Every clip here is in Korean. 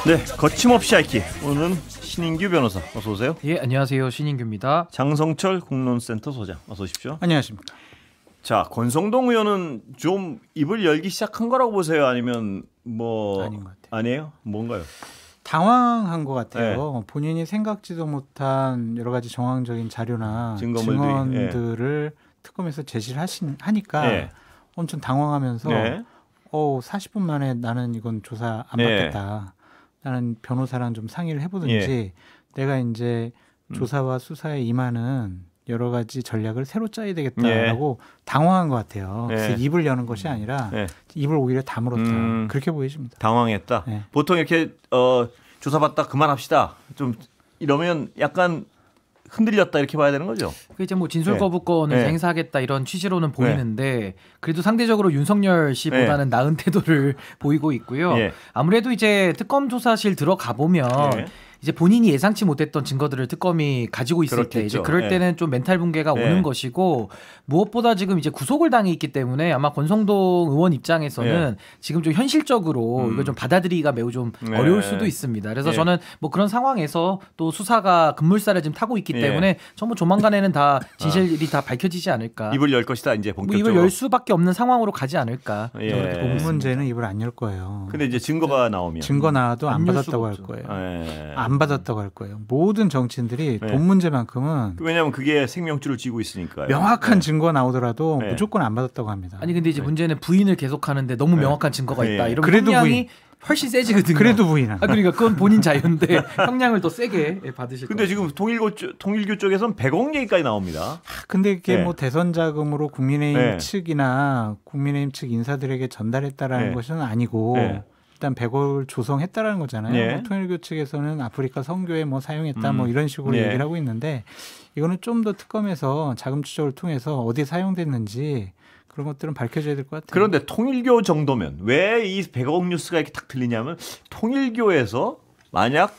네, 거침없이 알기. 오늘은 신인규 변호사 어서 오세요. 예, 안녕하세요. 신인규입니다. 장성철 공론센터 소장 어서 오십시오. 안녕하십니까. 자, 권성동 의원은 좀 입을 열기 시작한 거라고 보세요? 아니면 뭐 아닌 것 같아요. 아니에요? 뭔가요? 당황한 것 같아요. 본인이 생각지도 못한 여러 가지 정황적인 자료나 증언들을 특검에서 제시를 하니까 엄청 당황하면서 40분 만에 나는 이건 조사 안 받겠다. 나는 변호사랑 좀 상의를 해보든지 내가 이제 조사와 수사에 임하는 여러 가지 전략을 새로 짜야 되겠다라고 당황한 것 같아요. 그래서 입을 여는 것이 아니라 입을 오히려 다물었다. 그렇게 보여집니다. 당황했다. 보통 이렇게 조사받다 그만합시다. 좀 이러면 약간 흔들렸다 이렇게 봐야 되는 거죠. 그 이제 뭐 진술 거부권을 행사하겠다 이런 취지로는 보이는데 그래도 상대적으로 윤석열 씨보다는 나은 태도를 보이고 있고요. 아무래도 이제 특검 조사실 들어가 보면 이제 본인이 예상치 못했던 증거들을 특검이 가지고 있을 그렇겠죠. 때 이제 그럴 때는 좀 멘탈 붕괴가 오는 것이고 무엇보다 지금 이제 구속을 당해 있기 때문에 아마 권성동 의원 입장에서는 지금 좀 현실적으로 이거 좀 받아들이기가 매우 좀 어려울 수도 있습니다. 그래서 저는 뭐 그런 상황에서 또 수사가 급물살을 지금 타고 있기 때문에 전부 조만간에는 다 진실이 다 밝혀지지 않을까. 입을 열 것이다 이제 본격적으로. 뭐 입을 열 수밖에 없는 상황으로 가지 않을까. 이 문제는 입을 안 열 거예요. 근데 이제 증거가 나오면 증거 나와도 안 받았다고 할 거예요. 안 받았다고 할 거예요. 모든 정치인들이 돈 문제만큼은 왜냐하면 그게 생명줄을 쥐고 있으니까요. 명확한 증거 나오더라도 무조건 안 받았다고 합니다. 아니 근데 이제 문제는 부인을 계속하는데 너무 명확한 증거가 있다. 이런 형량이 훨씬 세지거든요. 그래도 부인은. 그러니까 그건 본인 자유인데 형량을 더 세게 받으실 거예요. 근데 지금 통일교 쪽에서는 100억 얘기까지 나옵니다. 근데 이게 뭐 대선 자금으로 국민의힘 측이나 국민의힘 측 인사들에게 전달했다라는 것은 아니고 일단 100억을 조성했다라는 거잖아요. 뭐 통일교 측에서는 아프리카 선교에 뭐 사용했다 뭐 이런 식으로 얘기를 하고 있는데 이거는 좀 더 특검에서 자금 추적을 통해서 어디 사용됐는지 그런 것들은 밝혀져야 될 것 같아요. 그런데 통일교 정도면 왜 이 100억 뉴스가 이렇게 딱 들리냐면 통일교에서 만약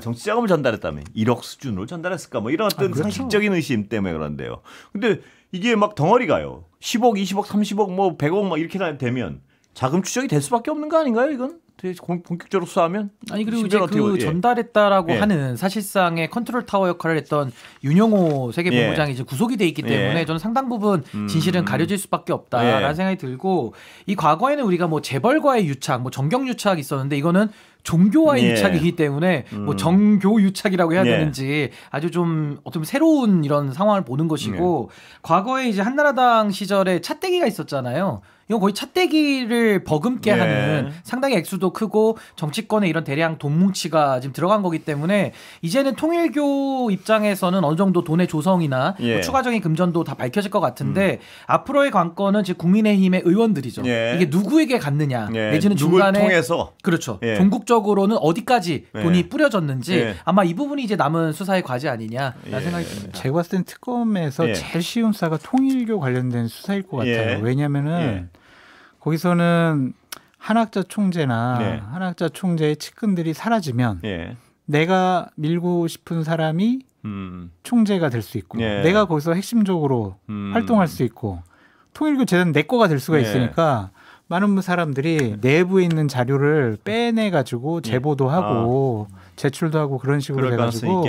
정치 자금을 전달했다면 1억 수준으로 전달했을까 뭐 이런 어떤 상식적인 의심 때문에 그런데요. 근데 이게 막 덩어리가요. 10억, 20억, 30억, 뭐 100억 막 이렇게 되면 자금 추적이 될 수밖에 없는 거 아닌가요? 이건 본격적으로 수사하면? 아니 그리고 이제 그 전달했다라고 하는 사실상의 컨트롤 타워 역할을 했던 윤영호 세계본부장이 이제 구속이 돼 있기 때문에 저는 상당 부분 진실은 가려질 수밖에 없다라는 생각이 들고 이 과거에는 우리가 뭐 재벌과의 유착, 뭐 정경 유착이 있었는데 이거는 종교와의 유착이기 때문에 뭐 정교 유착이라고 해야 되는지 아주 좀 어떻게 보면 새로운 이런 상황을 보는 것이고 과거에 이제 한나라당 시절에 차떼기가 있었잖아요. 이건 거의 차떼기를 버금게 하는 상당히 액수도 크고 정치권에 이런 대량 돈 뭉치가 지금 들어간 거기 때문에 이제는 통일교 입장에서는 어느 정도 돈의 조성이나 뭐 추가적인 금전도 다 밝혀질 것 같은데 앞으로의 관건은 지금 국민의힘의 의원들이죠. 이게 누구에게 갔느냐 내지는 중간에 통해서 그렇죠. 전국적으로는 어디까지 돈이 뿌려졌는지 아마 이 부분이 이제 남은 수사의 과제 아니냐라는 생각이 듭니다. 제가 봤을 땐 특검에서 제일 쉬운 수사가 통일교 관련된 수사일 것 같아요. 왜냐하면은 거기서는 한학자 총재나 한학자 총재의 측근들이 사라지면 내가 밀고 싶은 사람이 총재가 될 수 있고 내가 거기서 핵심적으로 활동할 수 있고 통일교 재단 내 거가 될 수가 있으니까 많은 사람들이 내부에 있는 자료를 빼내가지고 제보도 하고 제출도 하고 그런 식으로 돼가지고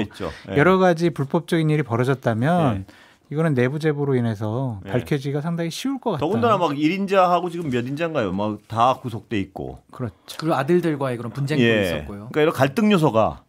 여러 가지 불법적인 일이 벌어졌다면 이거는 내부 제보로 인해서 밝혀지기가 상당히 쉬울 것 같다. 더군다나 막 1인자하고 지금 몇 인자인가요? 막 다 구속돼 있고. 그렇죠. 그리고 아들들과의 그런 분쟁도 있었고요. 그러니까 이런 갈등 요소가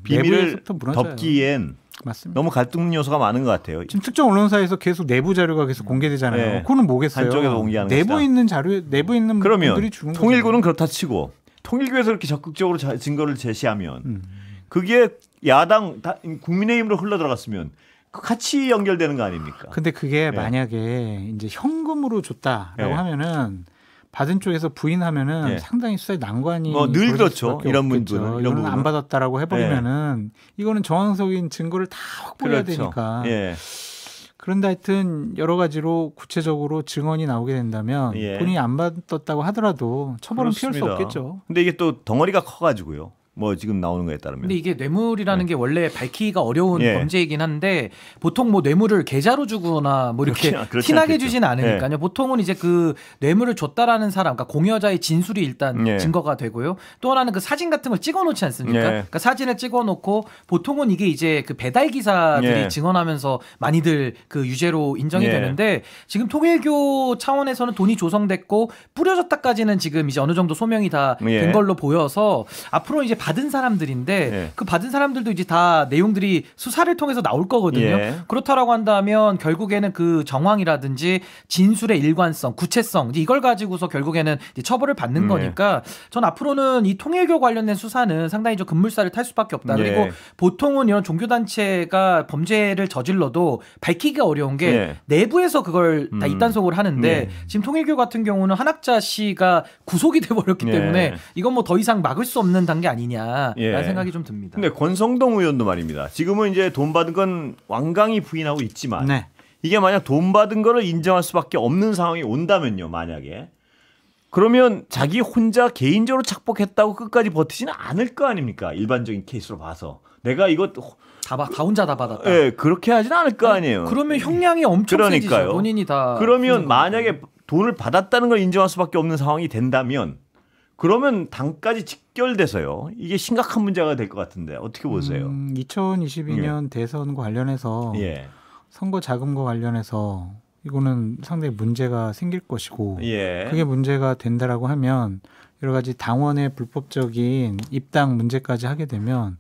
비밀을 덮기엔 맞습니다. 너무 갈등 요소가 많은 것 같아요. 지금 특정 언론사에서 계속 내부 자료가 계속 공개되잖아요. 그거는 뭐겠어요? 한쪽에서 공개하는 내부 것이다. 있는 자료, 내부 있는 분들이 주는 거죠. 통일교는 그렇다 치고 통일교에서 이렇게 적극적으로 증거를 제시하면 그게 야당 국민의힘으로 흘러 들어갔으면 같이 연결되는 거 아닙니까? 근데 그게 만약에 이제 현금으로 줬다라고 하면은 받은 쪽에서 부인하면은 상당히 수사에 난관이 늘 그렇죠. 이런 분들은 이거는 안 받았다라고 해버리면은 이거는 정황적인 증거를 다 확보해야 되니까. 그런데 하여튼 여러 가지로 구체적으로 증언이 나오게 된다면 본인이 안 받았다고 하더라도 처벌은 피할 수 없겠죠. 근데 이게 또 덩어리가 커가지고요. 뭐 지금 나오는 거에 따르면. 근데 이게 뇌물이라는 네. 게 원래 밝히기가 어려운 예. 범죄이긴 한데 보통 뭐 뇌물을 계좌로 주거나 뭐 이렇게 티나게 주지는 않으니까요. 예. 보통은 이제 그 뇌물을 줬다라는 사람, 그러니까 공여자의 진술이 일단 예. 증거가 되고요. 또 하나는 그 사진 같은 걸 찍어놓지 않습니까? 예. 그러니까 사진을 찍어놓고 보통은 이게 이제 그 배달 기사들이 예. 증언하면서 많이들 그 유죄로 인정이 예. 되는데 지금 통일교 차원에서는 돈이 조성됐고 뿌려졌다까지는 지금 이제 어느 정도 소명이 다 된 예. 걸로 보여서 앞으로 이제 받은 사람들인데 예. 그 받은 사람들도 이제 다 내용들이 수사를 통해서 나올 거거든요. 예. 그렇다라고 한다면 결국에는 그 정황이라든지 진술의 일관성, 구체성 이걸 가지고서 결국에는 이제 처벌을 받는 거니까 전 앞으로는 이 통일교 관련된 수사는 상당히 좀 급물살을 탈 수밖에 없다. 그리고 예. 보통은 이런 종교단체가 범죄를 저질러도 밝히기가 어려운 게 예. 내부에서 그걸 다 이단속을 하는데 예. 지금 통일교 같은 경우는 한학자 씨가 구속이 돼버렸기 예. 때문에 이건 뭐 더 이상 막을 수 없는 단계 아니냐라는 예. 생각이 좀 듭니다. 근데 권성동 의원도 말입니다. 지금은 이제 돈 받은 건 완강히 부인하고 있지만 네. 이게 만약 돈 받은 거를 인정할 수밖에 없는 상황이 온다면요. 만약에. 그러면 자기 혼자 개인적으로 착복했다고 끝까지 버티지는 않을 거 아닙니까? 일반적인 케이스로 봐서. 내가 이거 다 혼자 다 받았다. 예, 그렇게 하지는 않을 거 아니에요. 그러면 형량이 엄청 세지죠. 그러니까요. 본인이 다. 그러면 만약에 돈을 받았다는 걸 인정할 수밖에 없는 상황이 된다면 그러면 당까지 직결돼서요. 이게 심각한 문제가 될 것 같은데 어떻게 보세요? 2022년 대선과 관련해서 예. 선거 자금과 관련해서 이거는 상당히 문제가 생길 것이고 예. 그게 문제가 된다라고 하면 여러 가지 당원의 불법적인 입당 문제까지 하게 되면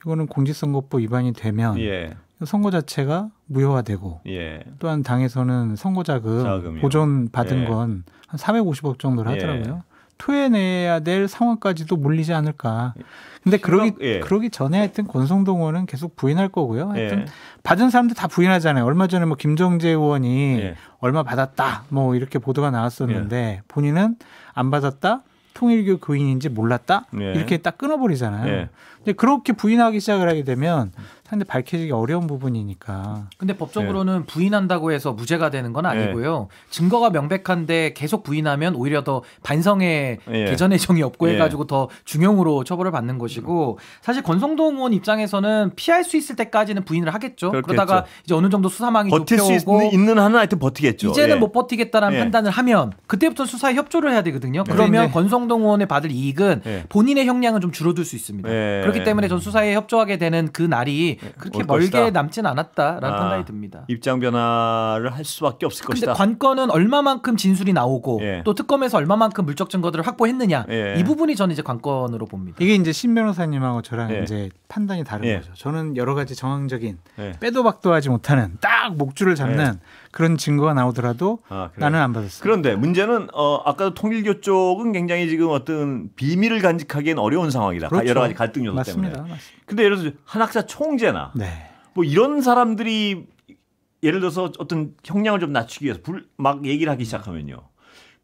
이거는 공직선거법 위반이 되면 예. 선거 자체가 무효화되고 예. 또한 당에서는 선거자금 자금이요. 보존 받은 예. 건 한 450억 정도를 예. 하더라고요. 토해내야 될 상황까지도 몰리지 않을까. 근데 그러기 전에 하여튼 권성동 의원은 계속 부인할 거고요. 하여튼 예. 받은 사람들 다 부인하잖아요. 얼마 전에 뭐 김정재 의원이 예. 얼마 받았다 뭐 이렇게 보도가 나왔었는데 본인은 안 받았다. 통일교 교인인지 몰랐다. 예. 이렇게 딱 끊어버리잖아요. 예. 근데 그렇게 부인하기 시작을 하게 되면 상당히 밝혀지기 어려운 부분이니까. 근데 법적으로는 부인한다고 해서 무죄가 되는 건 아니고요. 증거가 명백한데 계속 부인하면 오히려 더 반성의 예. 개전 예정이 없고 예. 해가지고 더 중형으로 처벌을 받는 것이고 사실 권성동 의원 입장에서는 피할 수 있을 때까지는 부인을 하겠죠. 그렇겠죠. 그러다가 이제 어느 정도 수사망이 버틸 수 좁혀오고 있는 한은 하여튼 버티겠죠. 이제는 예. 못 버티겠다라는 예. 판단을 하면 그때부터 수사에 협조를 해야 되거든요. 그러면 이제 권성동 의원의 받을 이익은 예. 본인의 형량은 좀 줄어들 수 있습니다. 예. 그렇기 때문에 전 수사에 협조하게 되는 그 날이 그렇게 올 멀게 것이다. 남진 않았다라는 판단이 듭니다. 입장 변화를 할 수밖에 없을 근데 것이다. 관건은 얼마만큼 진술이 나오고 예. 또 특검에서 얼마만큼 물적 증거들을 확보했느냐 예. 이 부분이 저는 이제 관건으로 봅니다. 이게 이제 신 변호사님하고 저랑 예. 이제 판단이 다른 예. 거죠. 저는 여러 가지 정황적인 예. 빼도 박도 하지 못하는 딱 목줄을 잡는 그런 증거가 나오더라도 아, 그래요? 나는 안 받았어. 그런데 문제는 아까도 통일교 쪽은 굉장히 지금 어떤 비밀을 간직하기엔 어려운 상황이다. 그렇죠. 여러 가지 갈등 요소 맞습니다. 때문에. 맞습니다. 근데 예를 들어서 한학사 총재나 네. 뭐 이런 사람들이 예를 들어서 어떤 형량을 좀 낮추기 위해서 막 얘기를 하기 시작하면요.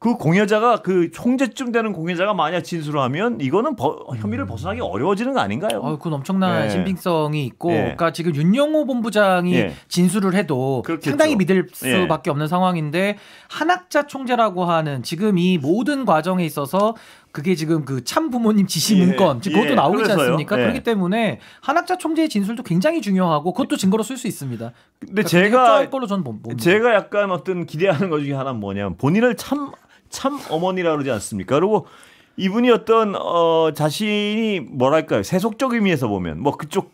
그 공여자가 그 총재쯤 되는 공여자가 만약 진술을 하면 이거는 혐의를 벗어나기 어려워지는 거 아닌가요? 그건 엄청난 예. 신빙성이 있고, 예. 그러니까 지금 윤영호 본부장이 예. 진술을 해도 그렇겠죠. 상당히 믿을 예. 수밖에 없는 상황인데 한학자 총재라고 하는 지금 이 모든 과정에 있어서 그게 지금 그 참 부모님 지시 예. 문건 지금 그것도 예. 나오고 있지 그래서요. 않습니까? 예. 그렇기 때문에 한학자 총재의 진술도 굉장히 중요하고 그것도 증거로 쓸 수 있습니다. 근데 그러니까 협조할 걸로 저는 봅니다. 제가 약간 어떤 기대하는 것 중에 하나는 뭐냐면 본인을 참 어머니라 그러지 않습니까? 그리고 이분이 어떤 자신이 뭐랄까요 세속적 의미에서 보면 뭐 그쪽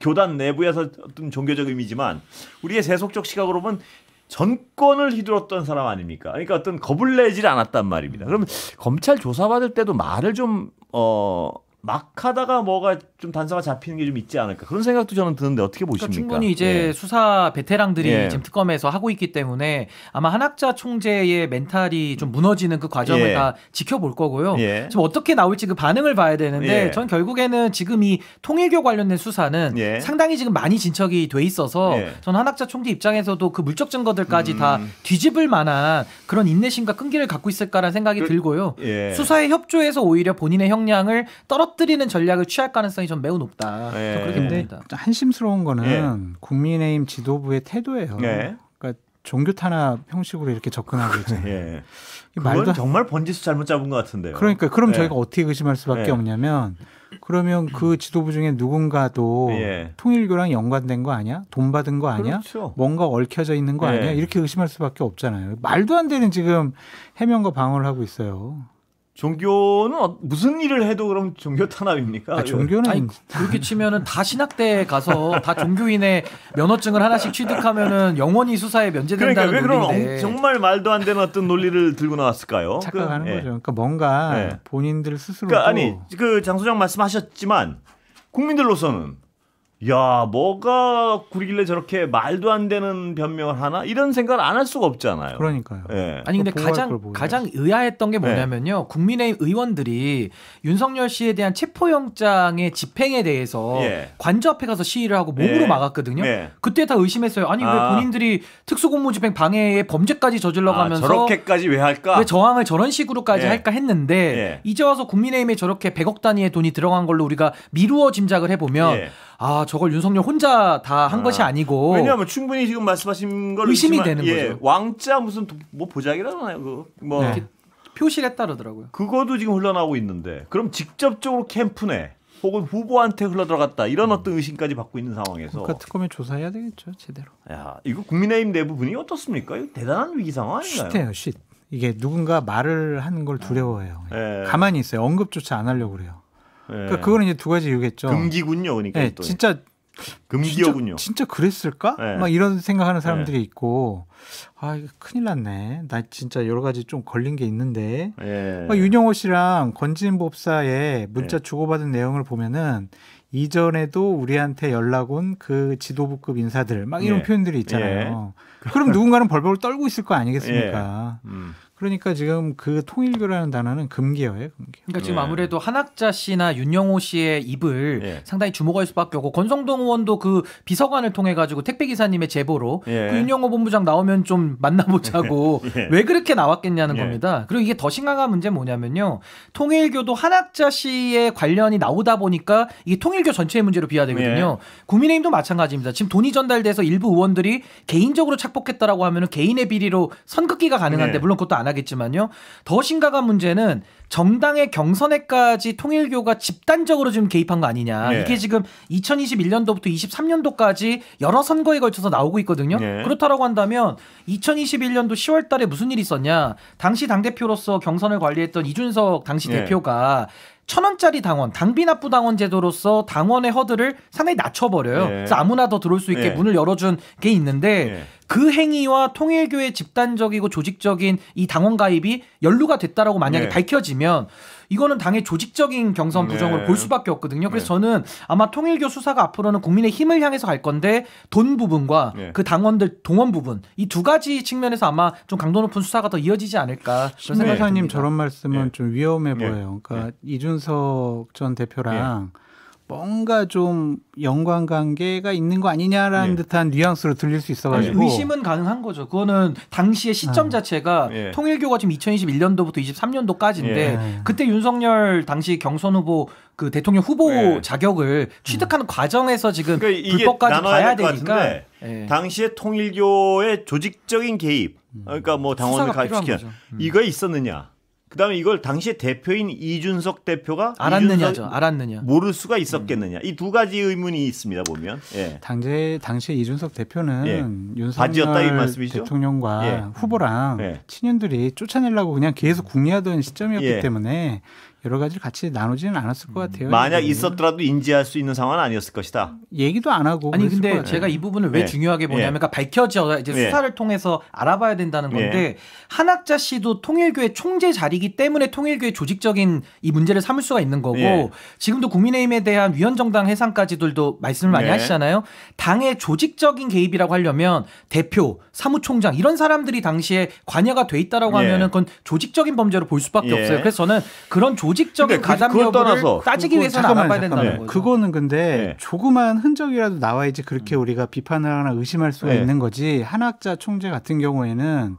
교단 내부에서 어떤 종교적 의미지만 우리의 세속적 시각으로 보면 전권을 휘둘렀던 사람 아닙니까? 그러니까 어떤 겁을 내질 않았단 말입니다. 그러면 검찰 조사받을 때도 말을 좀 막 하다가 뭐가 좀 단서가 잡히는 게 좀 있지 않을까 그런 생각도 저는 드는데 어떻게 보십니까? 그러니까 충분히 이제 수사 베테랑들이 예. 지금 특검에서 하고 있기 때문에 아마 한학자 총재의 멘탈이 좀 무너지는 그 과정을 예. 다 지켜볼 거고요. 예. 지금 어떻게 나올지 그 반응을 봐야 되는데 예. 전 결국에는 지금 이 통일교 관련된 수사는 예. 상당히 지금 많이 진척이 돼 있어서 예. 전 한학자 총재 입장에서도 그 물적 증거들까지 다 뒤집을 만한 그런 인내심과 끈기를 갖고 있을까라는 생각이 들고요. 예. 수사에 협조해서 오히려 본인의 형량을 떨어뜨리는 전략을 취할 가능성이 좀 매우 높다. 예. 그렇게 근데 봅니다. 한심스러운 거는 국민의힘 지도부의 태도예요. 예. 그러니까 종교 탄압 형식으로 이렇게 접근하고 있잖아요. 예. 그건 정말 번지수 잘못 잡은 것 같은데요. 그러니까 그럼 저희가 어떻게 의심할 수밖에 없냐면 그러면 그 지도부 중에 누군가도 통일교랑 연관된 거 아니야? 돈 받은 거 아니야? 그렇죠. 뭔가 얽혀져 있는 거 아니야? 이렇게 의심할 수밖에 없잖아요. 말도 안 되는 지금 해명과 방어를 하고 있어요. 종교는 무슨 일을 해도 그럼 종교 탄압입니까? 종교는 아니, 그렇게 치면은 다 신학대에 가서 다 종교인의 면허증을 하나씩 취득하면은 영원히 수사에 면제된다는 그러니까 왜 논리인데. 그런 정말 말도 안 되는 어떤 논리를 들고 나왔을까요? 착각하는 거죠. 그러니까 뭔가 본인들 스스로도 그러니까 아니 장 소장 말씀하셨지만 국민들로서는 야 뭐가 구리길래 저렇게 말도 안 되는 변명을 하나 이런 생각을 안 할 수가 없잖아요. 그러니까요. 아니 근데 가장 의아했던 게 뭐냐면요. 국민의힘 의원들이 윤석열 씨에 대한 체포영장의 집행에 대해서 관저 앞에 가서 시위를 하고 몸으로 막았거든요. 그때 다 의심했어요. 아니 왜 본인들이 특수공무집행 방해에 범죄까지 저질러가면서 저렇게까지 왜 할까? 왜 저항을 저런 식으로까지 할까 했는데 이제 와서 국민의힘에 저렇게 100억 단위의 돈이 들어간 걸로 우리가 미루어 짐작을 해보면 저걸 윤석열 혼자 다 한 것이 아니고. 왜냐하면 충분히 지금 말씀하신 걸 의심이 되는 거죠. 왕자 무슨 뭐 보자기라나요? 표시했다 그러더라고요. 그거도 지금 흘러나오고 있는데 그럼 직접적으로 캠프 내 혹은 후보한테 흘러들어갔다 이런 어떤 의심까지 받고 있는 상황에서. 그러니까 특검에 조사해야 되겠죠. 제대로. 야 이거 국민의힘 내부 분위기 어떻습니까? 이거 대단한 위기 상황 아닌가요? 쉿해요. 쉿. 이게 누군가 말을 하는 걸 두려워해요. 가만히 있어요. 언급조차 안 하려고 그래요. 그러니까 그거는 이제 두 가지 이유겠죠. 금기군요, 그러니까. 또. 진짜 금기어군요. 진짜 그랬을까? 막 이런 생각하는 사람들이 있고, 이거 큰일 났네. 나 진짜 여러 가지 좀 걸린 게 있는데. 윤영호 씨랑 권지인 법사의 문자 주고받은 내용을 보면은 이전에도 우리한테 연락 온 그 지도부급 인사들 막 이런 표현들이 있잖아요. 그럼 누군가는 벌벌 떨고 있을 거 아니겠습니까? 그러니까 지금 그 통일교라는 단어는 금기어예요. 금기어. 그러니까 지금 아무래도 한학자 씨나 윤영호 씨의 입을 상당히 주목할 수밖에 없고 권성동 의원도 그 비서관을 통해 가지고 택배 기사님의 제보로 그 윤영호 본부장 나오면 좀 만나보자고 왜 그렇게 나왔겠냐는 겁니다. 그리고 이게 더 심각한 문제는 뭐냐면요. 통일교도 한학자 씨의 관련이 나오다 보니까 이게 통일교 전체의 문제로 비화되거든요. 국민의힘도 마찬가지입니다. 지금 돈이 전달돼서 일부 의원들이 개인적으로 착복했다라고 하면은 개인의 비리로 선긋기가 가능한데 물론 그것도 안 하겠지만요. 더 심각한 문제는 정당의 경선에까지 통일교가 집단적으로 좀 개입한 거 아니냐. 이게 지금 2021년도부터 23년도까지 여러 선거에 걸쳐서 나오고 있거든요. 그렇다라고 한다면 2021년도 10월 달에 무슨 일이 있었냐. 당시 당대표로서 경선을 관리했던 이준석 당시 대표가 1,000원짜리 당원, 당비납부 당원 제도로서 당원의 허들을 상당히 낮춰버려요. 그래서 아무나 더 들어올 수 있게 문을 열어준 게 있는데 그 행위와 통일교의 집단적이고 조직적인 이 당원 가입이 연루가 됐다라고 만약에 밝혀지면 이거는 당의 조직적인 경선 부정으로 볼 수밖에 없거든요. 그래서 저는 아마 통일교 수사가 앞으로는 국민의 힘을 향해서 갈 건데 돈 부분과 그 당원들 동원 부분 이 두 가지 측면에서 아마 좀 강도 높은 수사가 더 이어지지 않을까. 신변호사님 저런 말씀은 좀 위험해 보여요. 그러니까 이준석 전 대표랑 뭔가 좀 연관관계가 있는 거 아니냐라는 듯한 뉘앙스로 들릴 수 있어가지고 의심은 가능한 거죠. 그거는 당시의 시점 자체가 통일교가 지금 2021년도부터 23년도까지인데 그때 윤석열 당시 경선 후보 그 대통령 후보 자격을 취득하는 과정에서 지금 그러니까 불법까지 봐야 되니까 당시에 통일교의 조직적인 개입 그러니까 뭐 당원을 가입시켜 이거 있었느냐. 그다음에 이걸 당시에 대표인 이준석 대표가 알았느냐 모를 수가 있었겠느냐 이 두 가지 의문이 있습니다 보면 당시에 이준석 대표는 윤석열 대통령과 후보랑 친윤들이 쫓아내려고 그냥 계속 궁리하던 시점이었기 때문에 여러 가지를 같이 나누지는 않았을 것 같아요. 만약 있었더라도 인지할 수 있는 상황은 아니었을 것이다. 얘기도 안 하고. 아니 근데 제가 이 부분을 왜 중요하게 보냐면 그러니까 밝혀져 이제 수사를 통해서 알아봐야 된다는 건데 한학자 씨도 통일교의 총재 자리이기 때문에 통일교의 조직적인 이 문제를 삼을 수가 있는 거고 지금도 국민의힘에 대한 위헌정당 해산까지들도 말씀을 많이 하시잖아요. 당의 조직적인 개입이라고 하려면 대표, 사무총장 이런 사람들이 당시에 관여가 돼 있다라고 하면은 그건 조직적인 범죄로 볼 수밖에 없어요. 그래서 저는 그런 조직적인 가담 여부를 따지기 위해서는 알아봐야 된다는 거죠. 그거는 근데 조그만 흔적이라도 나와야지 그렇게 우리가 비판을 하거나 의심할 수가 있는 거지. 한학자 총재 같은 경우에는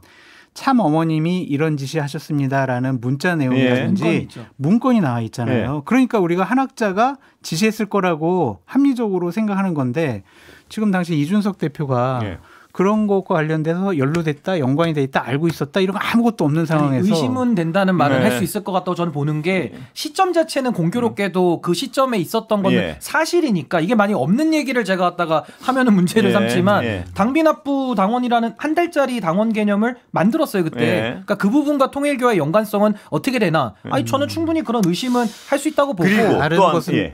참 어머님이 이런 지시 하셨습니다라는 문자 내용이라든지 문건이 나와 있잖아요. 그러니까 우리가 한학자가 지시했을 거라고 합리적으로 생각하는 건데 지금 당시 이준석 대표가 그런 것과 관련돼서 연루됐다, 연관이 돼 있다, 알고 있었다 이런 거 아무것도 없는 상황에서 의심은 된다는 말을 할 수 있을 것 같다고 저는 보는 게 시점 자체는 공교롭게도 그 시점에 있었던 건 사실이니까 이게 만약 없는 얘기를 제가 갖다가 하면은 문제를 삼지만 당비납부 당원이라는 한 달짜리 당원 개념을 만들었어요 그때. 그러니까 그 부분과 통일교의 연관성은 어떻게 되나? 아니 저는 충분히 그런 의심은 할 수 있다고 보고.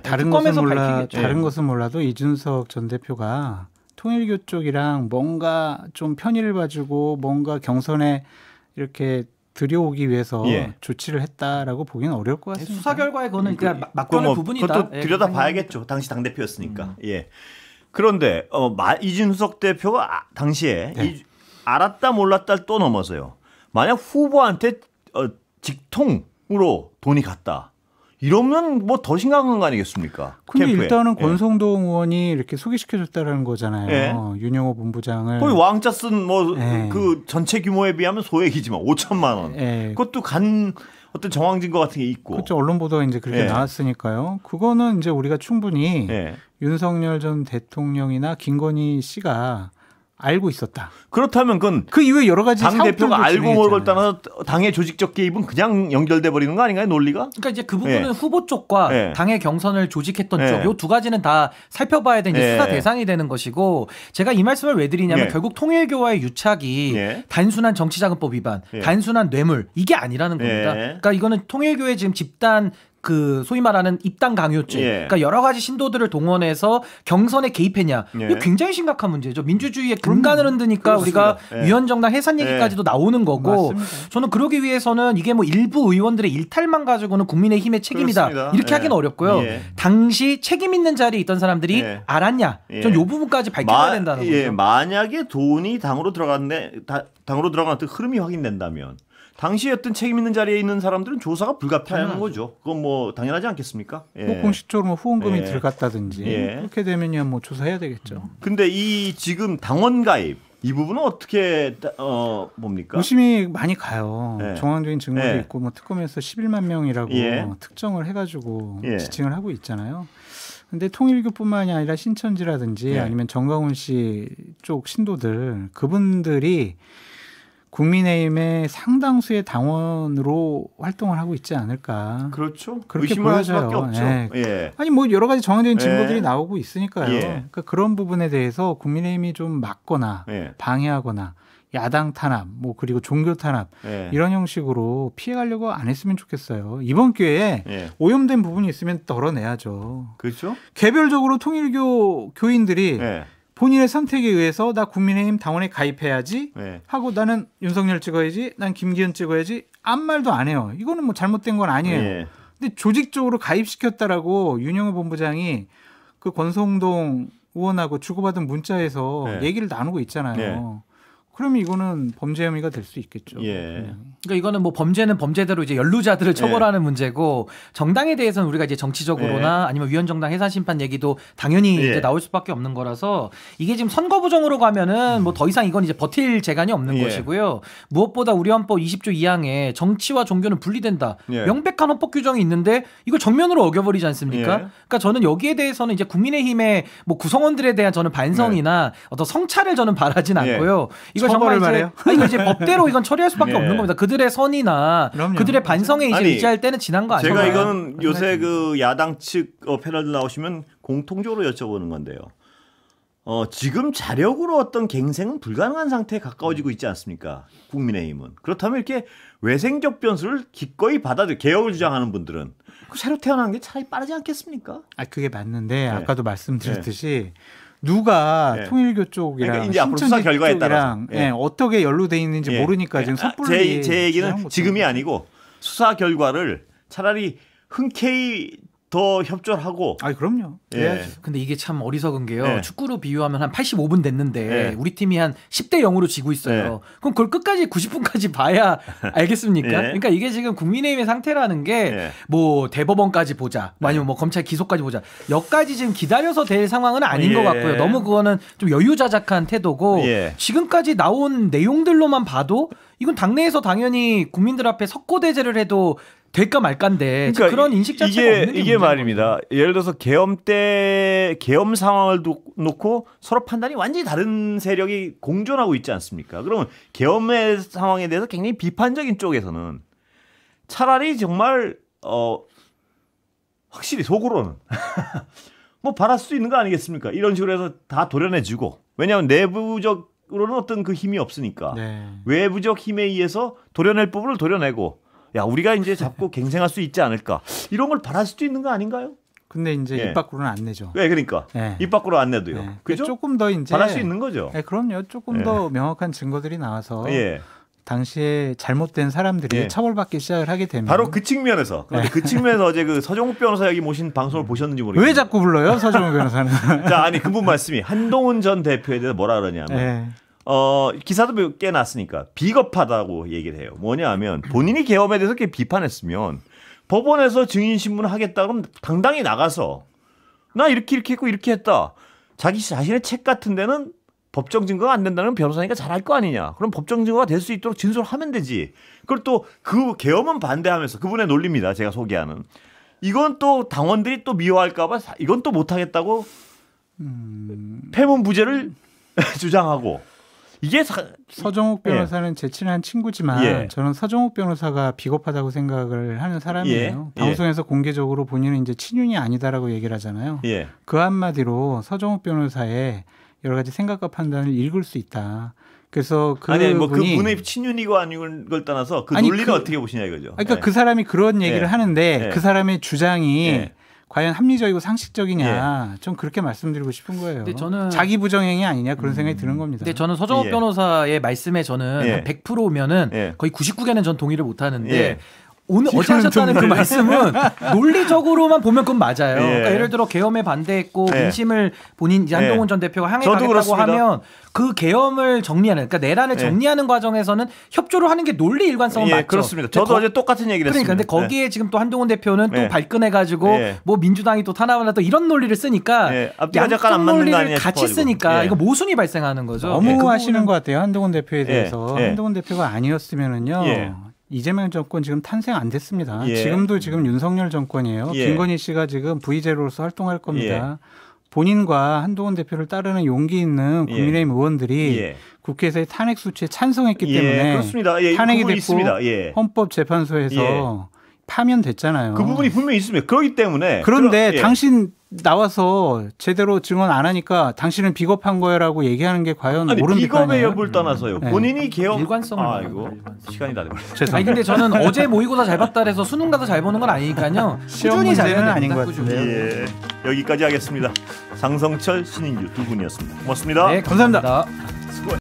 다른 것은 몰라도 이준석 전 대표가 통일교 쪽이랑 뭔가 좀 편의를 봐주고 뭔가 경선에 이렇게 들여오기 위해서 조치를 했다라고 보기는 어려울 것 같습니다. 수사 결과에 그거는 그냥 막고는 부분이다. 그것도 들여다 봐야겠죠. 당시 당 대표였으니까. 그런데 이준석 대표가 당시에 알았다 몰랐다 또 넘어서요. 만약 후보한테 직통으로 돈이 갔다. 이러면 뭐 더 심각한 거 아니겠습니까? 근데 일단은 권성동 의원이 이렇게 소개시켜줬다는 거잖아요. 윤영호 본부장을. 거의 왕자 쓴 그 전체 규모에 비하면 소액이지만 5천만 원. 그것도 간 어떤 정황 증거 같은 게 있고. 그렇죠. 언론 보도가 이제 그렇게 나왔으니까요. 그거는 이제 우리가 충분히 윤석열 전 대통령이나 김건희 씨가 알고 있었다. 그렇다면 그건 그 이후에 여러 가지 당 대표가 알고 모를 걸 떠나서 당의 조직적 개입은 그냥 연결돼 버리는 거 아닌가요, 논리가? 그러니까 이제 그 부분은 후보 쪽과 당의 경선을 조직했던 쪽, 요 두 가지는 다 살펴봐야 되는 수사 대상이 되는 것이고, 제가 이 말씀을 왜 드리냐면 결국 통일교와의 유착이 단순한 정치자금법 위반, 단순한 뇌물 이게 아니라는 겁니다. 그러니까 이거는 통일교의 지금 집단 그 소위 말하는 입당 강요죄, 그러니까 여러 가지 신도들을 동원해서 경선에 개입했냐, 이게 굉장히 심각한 문제죠. 민주주의의 근간을 흔드니까 우리가 위헌정당 해산 얘기까지도 나오는 거고, 맞습니다. 저는 그러기 위해서는 이게 뭐 일부 의원들의 일탈만 가지고는 국민의힘의 책임이다 그렇습니다. 이렇게 하기는 어렵고요. 당시 책임 있는 자리에 있던 사람들이 알았냐, 전 이 부분까지 밝혀야 된다는 거죠. 만약에 돈이 당으로 들어간 어떤 흐름이 확인된다면. 당시에 어떤 책임 있는 자리에 있는 사람들은 조사가 불가피하는 거죠. 그건 뭐 당연하지 않겠습니까? 뭐 공식적으로 뭐 후원금이 들어갔다든지 그렇게 되면요 뭐 조사해야 되겠죠. 근데 이 지금 당원 가입 이 부분은 어떻게 봅니까? 의심이 많이 가요. 정황적인 증거도 있고 뭐 특검에서 11만 명이라고 특정을 해가지고 지칭을 하고 있잖아요. 근데 통일교뿐만이 아니라 신천지라든지 아니면 정강훈 씨 쪽 신도들 그분들이 국민의힘의 상당수의 당원으로 활동을 하고 있지 않을까. 그렇죠. 그렇게 보여져요. 아니 뭐 여러 가지 정황적인 증거들이 나오고 있으니까요. 그러니까 그런 부분에 대해서 국민의힘이 좀 막거나 방해하거나 야당 탄압, 뭐 그리고 종교 탄압 이런 형식으로 피해가려고 안 했으면 좋겠어요. 이번 기회에 오염된 부분이 있으면 덜어내야죠. 그렇죠. 개별적으로 통일교 교인들이 본인의 선택에 의해서 나 국민의힘 당원에 가입해야지 하고 나는 윤석열 찍어야지, 난 김기현 찍어야지 아무 말도 안 해요. 이거는 뭐 잘못된 건 아니에요. 근데 조직적으로 가입시켰다라고 윤영호 본부장이 그 권성동 의원하고 주고받은 문자에서 얘기를 나누고 있잖아요. 그러면 이거는 범죄 혐의가 될 수 있겠죠. 그러니까 이거는 뭐 범죄는 범죄대로 이제 연루자들을 처벌하는 문제고, 정당에 대해서는 우리가 이제 정치적으로나 아니면 위헌정당 해산 심판 얘기도 당연히 이제 나올 수밖에 없는 거라서, 이게 지금 선거 부정으로 가면은 뭐 더 이상 이건 이제 버틸 재간이 없는 것이고요. 무엇보다 우리 헌법 20조 2항에 정치와 종교는 분리된다. 명백한 헌법 규정이 있는데 이걸 정면으로 어겨버리지 않습니까? 그러니까 저는 여기에 대해서는 이제 국민의힘의 뭐 구성원들에 대한 저는 반성이나 어떤 성찰을 저는 바라진 않고요. 이걸 정말 이거 이제 법대로 이건 처리할 수밖에 없는 겁니다. 그들의 선이나 그들의 반성에 이제 의지할 때는 지난 거 아니에요? 제가 이거는 요새 그 야당 측 패널들 나오시면 공통적으로 여쭤보는 건데요. 지금 자력으로 어떤 갱생은 불가능한 상태에 가까워지고 있지 않습니까? 국민의힘은. 그렇다면 이렇게 외생적 변수를 기꺼이 받아들여 개혁을 주장하는 분들은 새로 태어나는 게 차라리 빠르지 않겠습니까? 그게 맞는데 아까도 말씀드렸듯이 누가 통일교 쪽이랑 그러니까 이제 앞으로 수사 결과에 따라 어떻게 연루돼 있는지 모르니까 지금 섣불리 제 얘기는 지금이 아니고 수사 결과를 차라리 흔쾌히 더 협조하고. 그럼요. 근데 이게 참 어리석은 게요. 축구로 비유하면 한 85분 됐는데 우리 팀이 한 10대 0으로 지고 있어요. 그럼 그걸 끝까지 90분까지 봐야 알겠습니까? 그러니까 이게 지금 국민의힘의 상태라는 게 뭐 대법원까지 보자, 아니면 뭐 검찰 기소까지 보자, 여기까지 지금 기다려서 될 상황은 아닌 것 같고요. 너무 그거는 좀 여유자작한 태도고, 지금까지 나온 내용들로만 봐도 이건 당내에서 당연히 국민들 앞에 석고대죄를 해도 될까 말까인데 그러니까 그런 인식 자체가 없는 게 이게 말입니다. 예를 들어서 계엄 때 계엄 상황을 놓고 서로 판단이 완전히 다른 세력이 공존하고 있지 않습니까? 그러면 계엄의 상황에 대해서 굉장히 비판적인 쪽에서는 차라리 정말 확실히 속으로는 뭐 바랄 수 있는 거 아니겠습니까? 이런 식으로 해서 다 도려내주고 왜냐하면 내부적으로는 어떤 그 힘이 없으니까 외부적 힘에 의해서 도려낼 부분을 도려내고 야 우리가 이제 잡고 갱생할 수 있지 않을까 이런 걸 바랄 수도 있는 거 아닌가요? 근데 이제 입 밖으로는 안 내죠. 네, 그러니까 입 밖으로 안 내도요. 그죠? 조금 더 이제 바랄 수 있는 거죠. 네, 그럼요. 조금 더 명확한 증거들이 나와서 당시에 잘못된 사람들이 처벌받기 시작을 하게 되면 바로 그 측면에서 그런데 그 측면에서 어제 그 서정욱 변호사 여기 모신 방송을 보셨는지 모르겠어요. 왜 자꾸 불러요, 서정욱 변호사는? 자, 아니 그분 말씀이 한동훈 전 대표에 대해서 뭐라 그러냐면. 기사도 꽤 났으니까 비겁하다고 얘기를 해요. 뭐냐 하면 본인이 계엄에 대해서 이렇게 비판했으면 법원에서 증인신문을 하겠다 그러면 당당히 나가서 나 이렇게 했고 이렇게 했다. 자기 자신의 책 같은 데는 법정 증거가 안 된다는 변호사니까 잘할 거 아니냐. 그럼 법정 증거가 될 수 있도록 진술하면 되지. 그걸 또 그 계엄은 반대하면서 그분의 논리입니다. 제가 소개하는. 이건 또 당원들이 또 미워할까 봐 이건 또 못하겠다고 패문부제를 주장하고 이게 서정욱 변호사는 제 친한 친구지만 저는 서정욱 변호사가 비겁하다고 생각을 하는 사람이에요. 방송에서 공개적으로 본인은 이제 친윤이 아니다라고 얘기를 하잖아요. 그 한마디로 서정욱 변호사의 여러 가지 생각과 판단을 읽을 수 있다. 그래서 그 분의 친윤이고 아닌 걸 떠나서 그 논리는 어떻게 보시냐 이거죠. 그러니까 그 사람이 그런 얘기를 하는데 그 사람의 주장이 과연 합리적이고 상식적이냐 좀 그렇게 말씀드리고 싶은 거예요. 근데 저는 자기 부정행위 아니냐 그런 생각이 드는 겁니다. 근데 저는 서정욱 변호사의 말씀에 저는 100%면은 거의 99개는 전 동의를 못 하는데 오늘 어제 하셨다는 그 말씀은 논리적으로만 보면 그건 맞아요. 그러니까 예를 들어 계엄에 반대했고 민심을 본인 한동훈 전 대표가 향해 가겠다고 그렇습니다. 하면 그 계엄을 정리하는 그러니까 내란을 정리하는 과정에서는 협조를 하는 게 논리 일관성은 맞죠. 그렇습니다. 저도 어제 똑같은 얘기를 했습니다. 그러니까 근데 거기에 지금 또 한동훈 대표는 또 발끈해가지고 뭐 민주당이 또 탄압을 또 이런 논리를 쓰니까 양쪽 논리를 같이 쓰니까 이거 모순이 발생하는 거죠. 너무 하시는 것 같아요. 한동훈 대표에 대해서. 한동훈 대표가 아니었으면은요. 이재명 정권 지금 탄생 안 됐습니다. 지금도 지금 윤석열 정권이에요. 김건희 씨가 지금 V제로로서 활동할 겁니다. 본인과 한동훈 대표를 따르는 용기 있는 국민의힘 의원들이 국회에서의 탄핵 수치에 찬성했기 때문에 그렇습니다. 탄핵이 됐고 헌법재판소에서 파면됐잖아요. 그 부분이 분명히 있습니다. 그렇기 때문에 그런데 당신 나와서 제대로 증언 안 하니까 당신은 비겁한 거야라고 얘기하는 게 과연 옳은 비판이에요? 비겁의 여부를 떠나서요. 본인이 계엄 일관성을 이거 시간이 다 돼버렸어요. 아니 근데 저는 어제 모의고사 잘 봤다 해서 수능 가서 잘 보는 건 아니니까요. 시준이 잘는 아닌 것 같은데요. 여기까지 하겠습니다. 장성철, 신인규 두 분이었습니다. 고맙습니다. 네, 감사합니다.